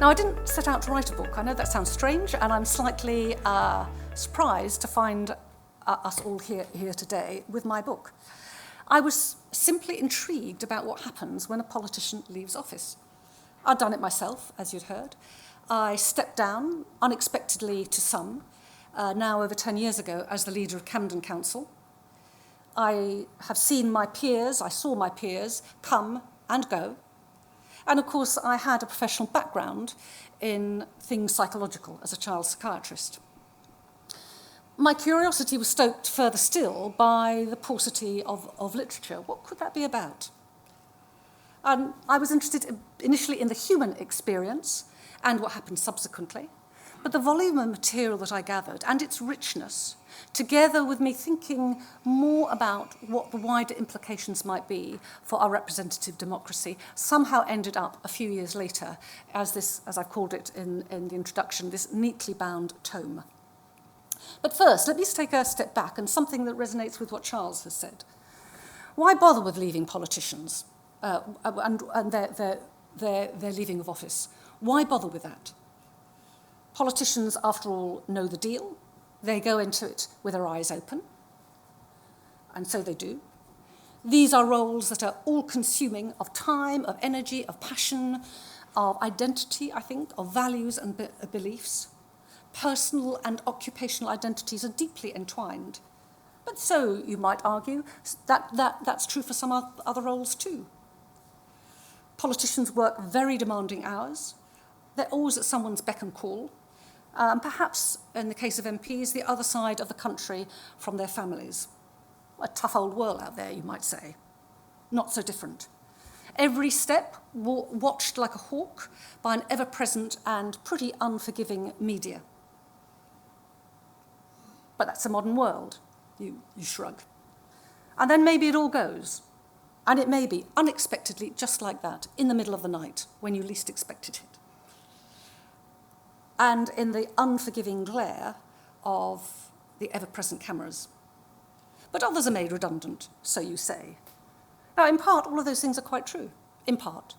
Now, I didn't set out to write a book. I know that sounds strange, and I'm slightly surprised to find us all here today with my book. I was simply intrigued about what happens when a politician leaves office. I'd done it myself, as you'd heard. I stepped down, unexpectedly to some, now over 10 years ago, as the leader of Camden Council. I have seen my peers, I saw my peers come and go. And of course, I had a professional background in things psychological as a child psychiatrist. My curiosity was stoked further still by the paucity of literature. What could that be about? I was interested initially in the human experience and what happened subsequently, but the volume of material that I gathered and its richness, together with me thinking more about what the wider implications might be for our representative democracy, somehow ended up a few years later as this, as I've called it in the introduction, this neatly bound tome. But first, let me take a step back and something that resonates with what Charles has said. Why bother with leaving politicians and their leaving of office? Why bother with that? Politicians, after all, know the deal. They go into it with their eyes open, and so they do. These are roles that are all-consuming of time, of energy, of passion, of identity, I think, of values and beliefs. Personal and occupational identities are deeply entwined. But so, you might argue, that's true for some other roles too. Politicians work very demanding hours. They're always at someone's beck and call. Perhaps, in the case of MPs, the other side of the country from their families. A tough old world out there, you might say. Not so different. Every step watched like a hawk by an ever-present and pretty unforgiving media. But that's a modern world, you shrug. And then maybe it all goes. And it may be, unexpectedly, just like that, in the middle of the night, when you least expected it. And in the unforgiving glare of the ever-present cameras. But others are made redundant, so you say. Now, in part, all of those things are quite true, in part.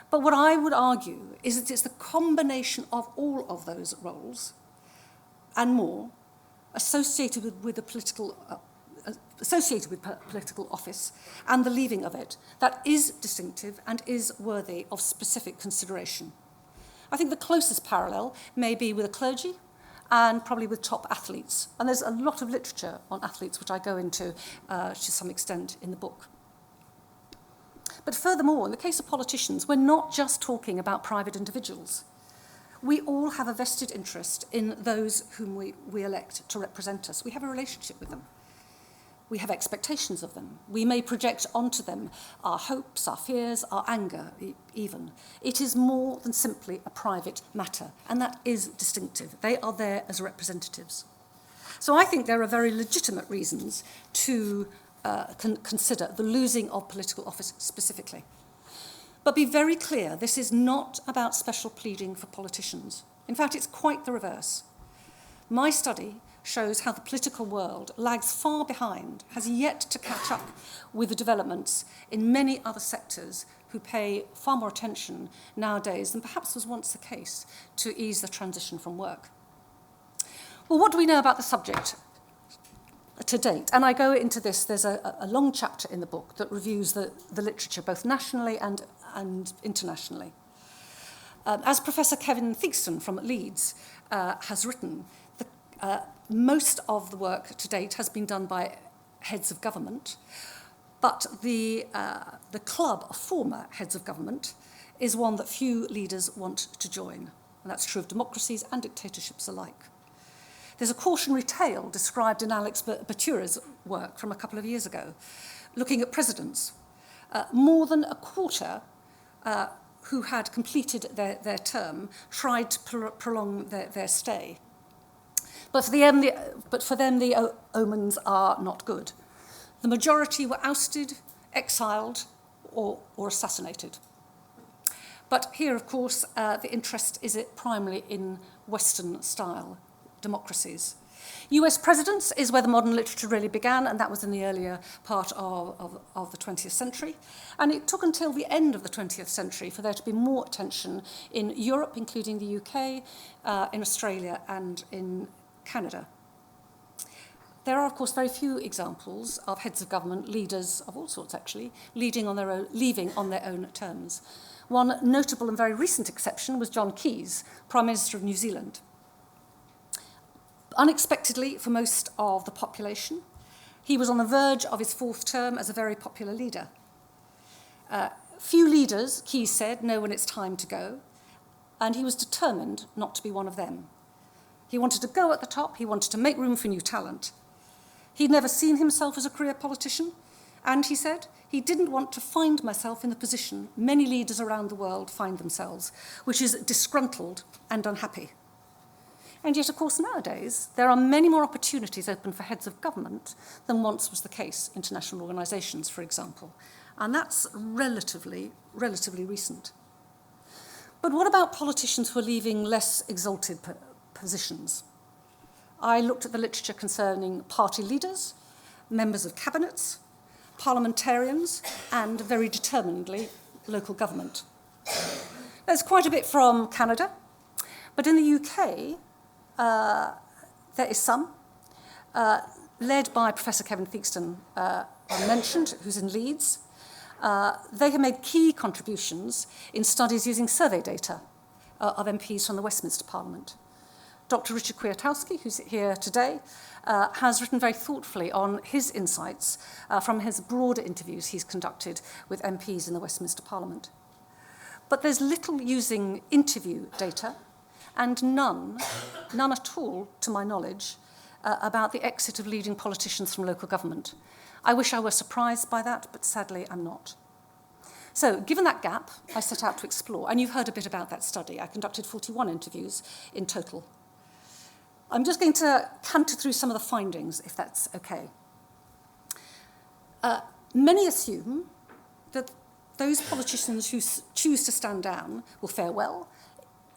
But what I would argue is that it's the combination of all of those roles and more associated with political office and the leaving of it that is distinctive and is worthy of specific consideration. I think the closest parallel may be with the clergy and probably with top athletes. And there's a lot of literature on athletes, which I go into to some extent in the book. But furthermore, in the case of politicians, we're not just talking about private individuals. We all have a vested interest in those whom we elect to represent us. We have a relationship with them. We have expectations of them. We may project onto them our hopes, our fears, our anger even. It is more than simply a private matter, and that is distinctive. They are there as representatives. So I think there are very legitimate reasons to consider the losing of political office specifically. But be very clear, this is not about special pleading for politicians. In fact, it's quite the reverse. My study shows how the political world lags far behind, has yet to catch up with the developments in many other sectors who pay far more attention nowadays than perhaps was once the case to ease the transition from work. Well, what do we know about the subject to date? And I go into this, there's a long chapter in the book that reviews the literature, both nationally and internationally. As Professor Kevin Theakston from Leeds has written, most of the work to date has been done by heads of government, but the club of former heads of government is one that few leaders want to join, and that's true of democracies and dictatorships alike. There's a cautionary tale described in Alex Batura's work from a couple of years ago, looking at presidents. More than a quarter who had completed their term tried to prolong their stay. But for them, the omens are not good. The majority were ousted, exiled, or assassinated. But here, of course, the interest is primarily in Western-style democracies. US presidents is where the modern literature really began, and that was in the earlier part of the 20th century. And it took until the end of the 20th century for there to be more attention in Europe, including the UK, in Australia, and in Canada. There are, of course, very few examples of heads of government, leaders of all sorts actually, leaving on their own terms. One notable and very recent exception was John Keyes, Prime Minister of New Zealand. Unexpectedly, for most of the population, he was on the verge of his fourth term as a very popular leader. Few leaders, Keyes said, know when it's time to go, and he was determined not to be one of them. He wanted to go at the top, he wanted to make room for new talent. He'd never seen himself as a career politician, and he said, he didn't want to find myself in the position many leaders around the world find themselves, which is disgruntled and unhappy. And yet, of course, nowadays, there are many more opportunities open for heads of government than once was the case in international organisations, for example. And that's relatively recent. But what about politicians who are leaving less exalted positions? I looked at the literature concerning party leaders, members of cabinets, parliamentarians, and very determinedly, local government. There's quite a bit from Canada, but in the UK, there is some, led by Professor Kevin Theakston, I mentioned, who's in Leeds. They have made key contributions in studies using survey data of MPs from the Westminster Parliament. Dr. Richard Kwiatkowski, who's here today, has written very thoughtfully on his insights from his broader interviews he's conducted with MPs in the Westminster Parliament. But there's little using interview data, and none at all, to my knowledge, about the exit of leading politicians from local government. I wish I were surprised by that, but sadly I'm not. So, given that gap, I set out to explore, and you've heard a bit about that study. I conducted 41 interviews in total. I'm just going to canter through some of the findings, if that's okay. Many assume that those politicians who choose to stand down will fare well,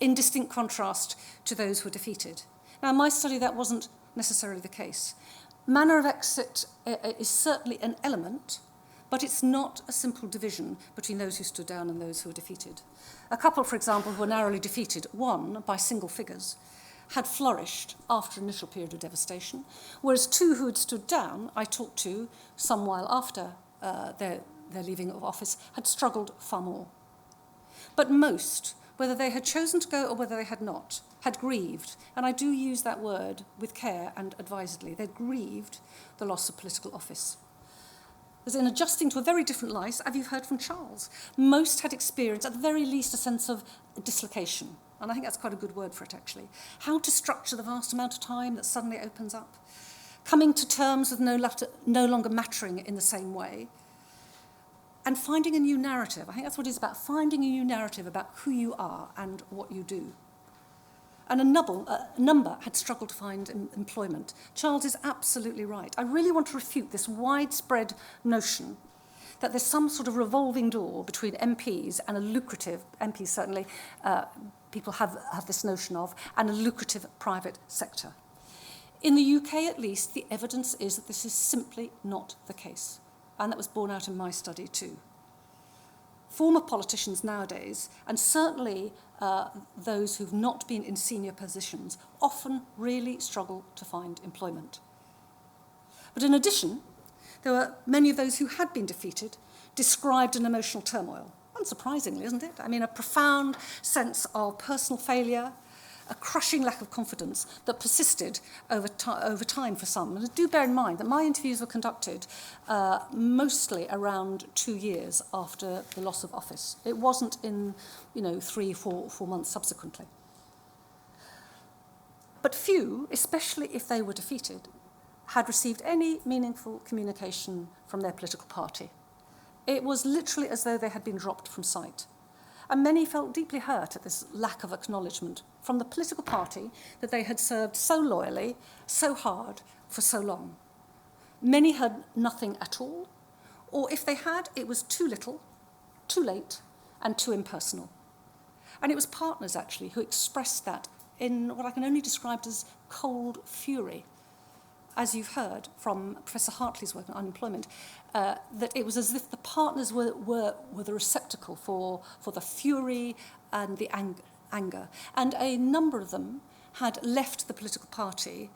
in distinct contrast to those who are defeated. Now, in my study, that wasn't necessarily the case. Manner of exit is certainly an element, but it's not a simple division between those who stood down and those who were defeated. A couple, for example, who were narrowly defeated, one by single figures, had flourished after an initial period of devastation, whereas two who had stood down, I talked to some while after their leaving of office, had struggled far more. But most, whether they had chosen to go or whether they had not, had grieved, and I do use that word with care and advisedly, they'd grieved the loss of political office. As in adjusting to a very different life, as you've heard from Charles, most had experienced, at the very least, a sense of dislocation. And I think that's quite a good word for it, actually. How to structure the vast amount of time that suddenly opens up. Coming to terms with no longer mattering in the same way. And finding a new narrative. I think that's what it's about, finding a new narrative about who you are and what you do. And a number had struggled to find employment. Charles is absolutely right. I really want to refute this widespread notion that there's some sort of revolving door between MPs and a lucrative, MPs certainly, people have this notion of, and a lucrative private sector. In the UK, at least, the evidence is that this is simply not the case. And that was borne out in my study too. Former politicians nowadays, and certainly those who've not been in senior positions, often really struggle to find employment. But in addition, there were many of those who had been defeated described an emotional turmoil. Unsurprisingly, isn't it? I mean, a profound sense of personal failure, a crushing lack of confidence that persisted over time for some. And do bear in mind that my interviews were conducted mostly around 2 years after the loss of office. It wasn't in, 3, 4 months subsequently. But few, especially if they were defeated, had received any meaningful communication from their political party. It was literally as though they had been dropped from sight. And many felt deeply hurt at this lack of acknowledgement from the political party that they had served so loyally, so hard, for so long. Many had nothing at all, or if they had, it was too little, too late, and too impersonal. And it was partners, actually, who expressed that in what I can only describe as cold fury as you've heard from Professor Hartley's work on unemployment, that it was as if the partners were the receptacle for the fury and the anger. And a number of them had left the political party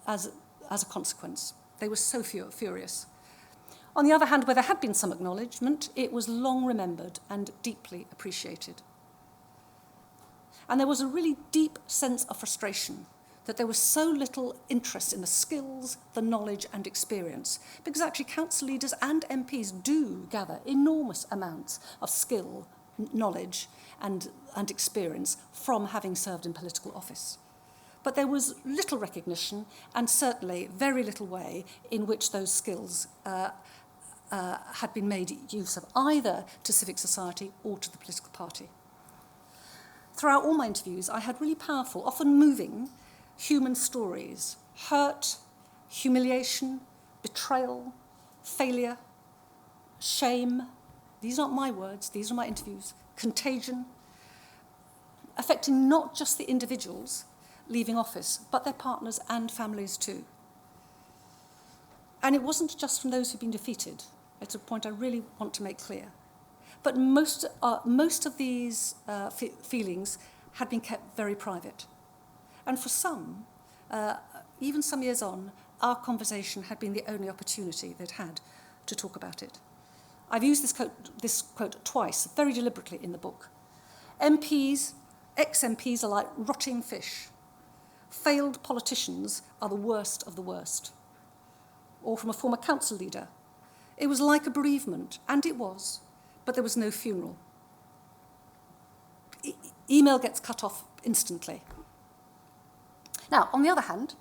as a consequence. They were so furious. On the other hand, where there had been some acknowledgement, it was long remembered and deeply appreciated. And there was a really deep sense of frustration that there was so little interest in the skills, the knowledge and experience, because actually council leaders and MPs do gather enormous amounts of skill, knowledge and experience from having served in political office. But there was little recognition and certainly very little way in which those skills had been made use of, either to civic society or to the political party. Throughout all my interviews, I had really powerful, often moving, human stories: hurt, humiliation, betrayal, failure, shame. These aren't my words, these are my interviews. Contagion, affecting not just the individuals leaving office, but their partners and families too. And it wasn't just from those who'd been defeated. It's a point I really want to make clear. But most of these feelings had been kept very private. And for some, even some years on, our conversation had been the only opportunity they'd had to talk about it. I've used this quote twice, very deliberately in the book. MPs, ex-MPs are like rotting fish. Failed politicians are the worst of the worst. Or from a former council leader, it was like a bereavement, and it was, but there was no funeral. Email gets cut off instantly. Now, on the other hand,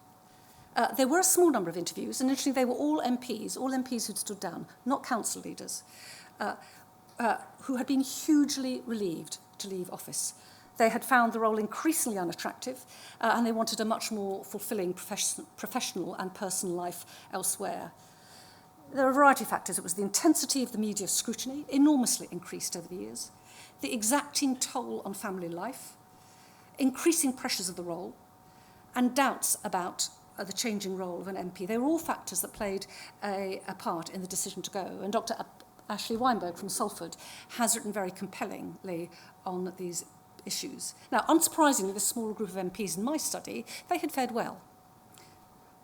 there were a small number of interviews, and interestingly, they were all MPs who'd stood down, not council leaders, who had been hugely relieved to leave office. They had found the role increasingly unattractive, and they wanted a much more fulfilling professional and personal life elsewhere. There are a variety of factors. It was the intensity of the media scrutiny, enormously increased over the years, the exacting toll on family life, increasing pressures of the role, and doubts about the changing role of an MP. They were all factors that played a part in the decision to go. And Dr. Ashley Weinberg from Salford has written very compellingly on these issues. Now, unsurprisingly, this small group of MPs in my study, they had fared well.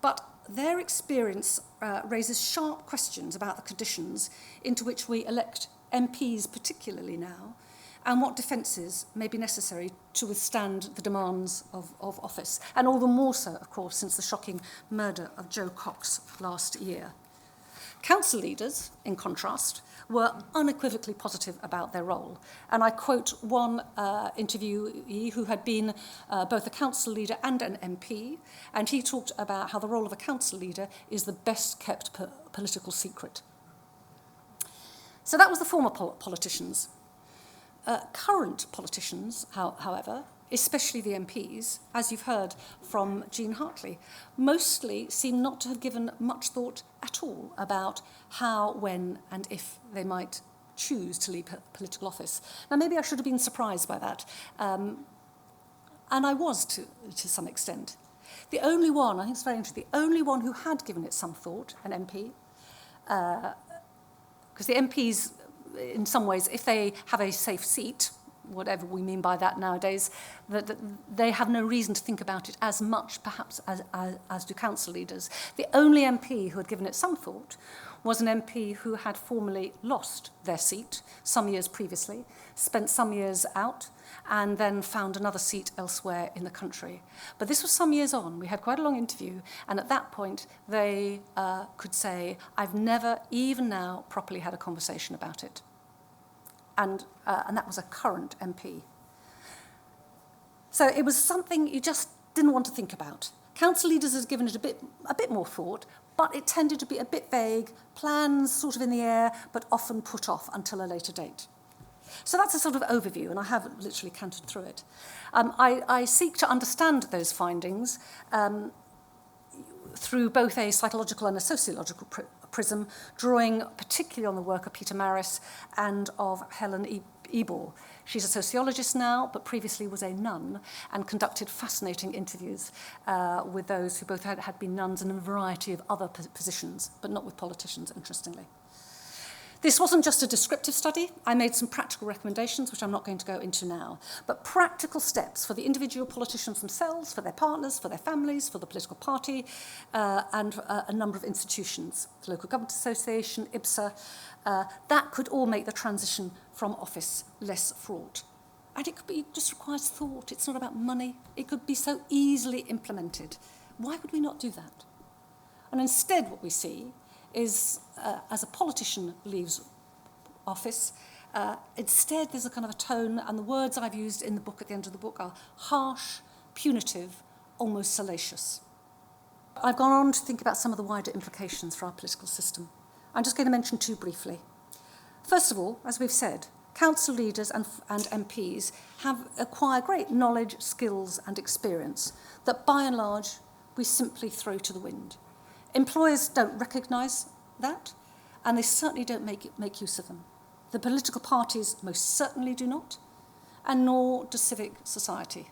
But their experience raises sharp questions about the conditions into which we elect MPs, particularly now, and what defences may be necessary to withstand the demands of office, and all the more so, of course, since the shocking murder of Jo Cox last year. Council leaders, in contrast, were unequivocally positive about their role. And I quote one interviewee who had been both a council leader and an MP, and he talked about how the role of a council leader is the best kept political secret. So that was the former politicians. Current politicians, however, especially the MPs, as you've heard from Jean Hartley, mostly seem not to have given much thought at all about how, when, and if they might choose to leave political office. Now, maybe I should have been surprised by that, and I was to some extent. The only one, I think it's very interesting, the only one who had given it some thought, an MP, because the MPs, in some ways, if they have a safe seat, whatever we mean by that nowadays, that they have no reason to think about it as much, perhaps, as do council leaders. The only MP who had given it some thought was an MP who had formerly lost their seat some years previously, spent some years out, and then found another seat elsewhere in the country. But this was some years on. We had quite a long interview, and at that point, they could say, I've never, even now, properly had a conversation about it. And that was a current MP. So it was something you just didn't want to think about. Council leaders has given it a bit more thought, but it tended to be a bit vague, plans sort of in the air, but often put off until a later date. So that's a sort of overview, and I have literally cantered through it. I seek to understand those findings through both a psychological and a sociological prism, drawing particularly on the work of Peter Maris and of Helen Ebor. She's a sociologist now, but previously was a nun and conducted fascinating interviews with those who both had been nuns in a variety of other positions, but not with politicians, interestingly. This wasn't just a descriptive study. I made some practical recommendations, which I'm not going to go into now, but practical steps for the individual politicians themselves, for their partners, for their families, for the political party, and a number of institutions, the Local Government Association, IBSA, that could all make the transition from office less fraught. And it just requires thought. It's not about money. It could be so easily implemented. Why would we not do that? And instead what we see is, as a politician leaves office, instead there's a kind of a tone, and the words I've used in the book at the end of the book are harsh, punitive, almost salacious. I've gone on to think about some of the wider implications for our political system. I'm just going to mention two briefly. First of all, as we've said, council leaders and MPs have acquired great knowledge, skills and experience that by and large we simply throw to the wind. Employers don't recognise that, and they certainly don't make use of them. The political parties most certainly do not, and nor does civic society.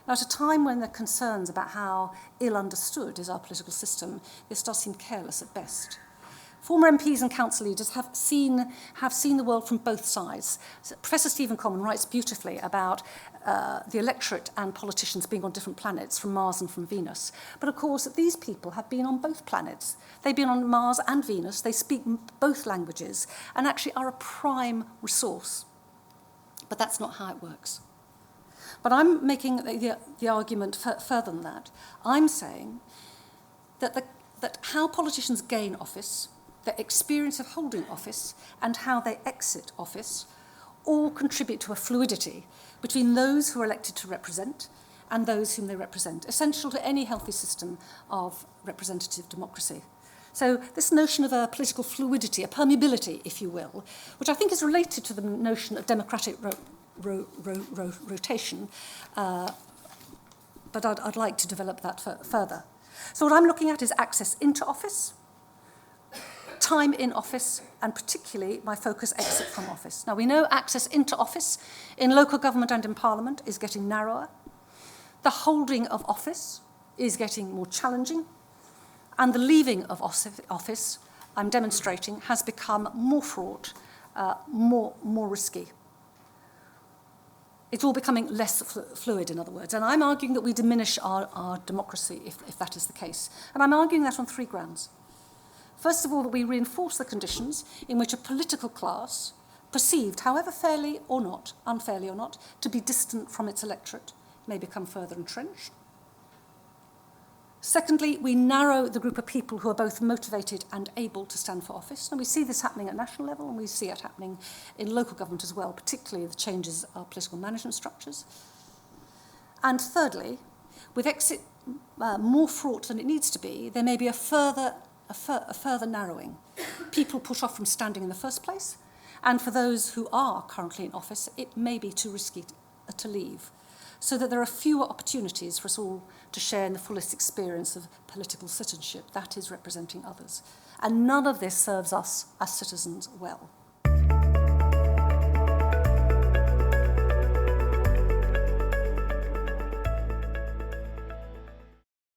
Now, at a time when there are concerns about how ill understood is our political system, this does seem careless at best. Former MPs and council leaders have seen the world from both sides. So Professor Stephen Common writes beautifully about the electorate and politicians being on different planets, from Mars and from Venus. But of course, these people have been on both planets. They've been on Mars and Venus. They speak both languages and actually are a prime resource. But that's not how it works. But I'm making the argument further than that. I'm saying that how politicians gain office, their experience of holding office, and how they exit office all contribute to a fluidity between those who are elected to represent and those whom they represent, essential to any healthy system of representative democracy. So this notion of a political fluidity, a permeability, if you will, which I think is related to the notion of democratic rotation, but I'd like to develop that further. So what I'm looking at is access into office, time in office, and particularly my focus, exit from office. Now, we know access into office in local government and in Parliament is getting narrower. The holding of office is getting more challenging, and the leaving of office, I'm demonstrating, has become more fraught, more risky. It's all becoming less fluid, in other words. And I'm arguing that we diminish our democracy if that is the case. And I'm arguing that on three grounds. First of all, that we reinforce the conditions in which a political class, perceived, however fairly or not, unfairly or not, to be distant from its electorate, may become further entrenched. Secondly, we narrow the group of people who are both motivated and able to stand for office. And we see this happening at national level, and we see it happening in local government as well, particularly the changes of political management structures. And thirdly, with exit more fraught than it needs to be, there may be a further narrowing. People put off from standing in the first place, and for those who are currently in office, it may be too risky to leave, so that there are fewer opportunities for us all to share in the fullest experience of political citizenship, that is, representing others. And none of this serves us as citizens well.